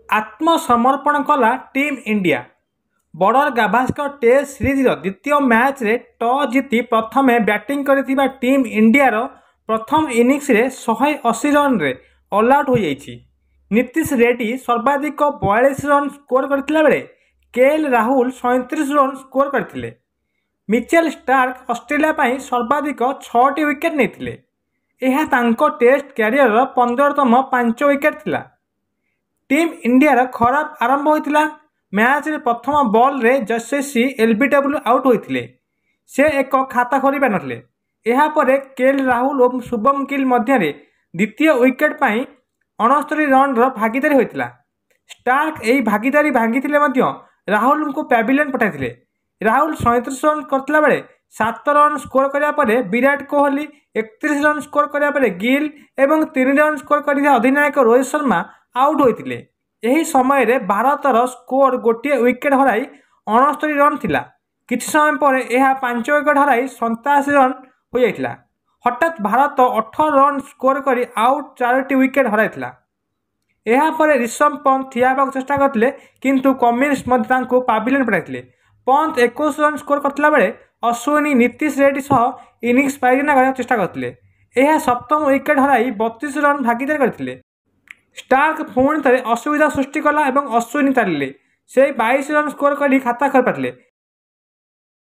आत्मसमर्पण कला team India. Border गाभास्कर test सीरीजर द्वितीय मैच रे टॉस जीति प्रथम बैटिंग करथिबा टीम इंडिया रो प्रथम इनिंग्स रे 180 रन रे ऑल आउट हो जाइछि। नीतीश रेड्डी सर्वाधिक 42 रन स्कोर करथिला बेले केएल राहुल 37 रन स्कोर करथिले। मिचेल स्टार्क ऑस्ट्रेलिया पई सर्वाधिक 6टी विकेट नेथिले। यह तांको टेस्ट कैरियर 15तम 5 विकेट थिला। टीम इंडिया खराब आरंभ होता। मैच रे प्रथम बॉल रे जस्सी एलबीडब्ल्यू आउट होते। से एक खाता खोली पार नथिले। यह परे केएल राहुल और शुभम गिल मध्य द्वितीय विकेट पाई 69 रन भागीदारी होता। स्टार्क यही भागीदारी भांगी राहुल को पैविलियन पठाई। राहुल 37 रन करथिला बेले 7 रन स्कोर करिया परे विराट कोहली 31 रन स्कोर करिया परे गिल एवं 3 रन स्कोर करिया अधिनायक रोहित शर्मा आउट होते। यही समय रे भारतर स्कोर गोटे विकेट हराई 69 रन थिला। किछि समय पर यह 5 विकेट हराई 87 रन हो जाइथिला। हठात भारत 18 रन स्कोर करी आउट 4टी विकेट हराइथिला। यह पर ऋषभ पंत थिया हेबाक चेष्टा करथिले किंतु कमिंस मध्ये पैविलियन पठाइथिले। पंत 21 रन स्कोर करथिला बेले अश्विनी नीतीश रेड्डी सह इनिंग्स पाइना करने चेष्टा करथिले। यह सप्तम विकेट हराई 32 रन भागीदारी करथिले। स्टार्क पुणी थे असुविधा सृष्टि कला और अश्विनी तारिले से 22 रन स्कोर कर खाता खोली पारे।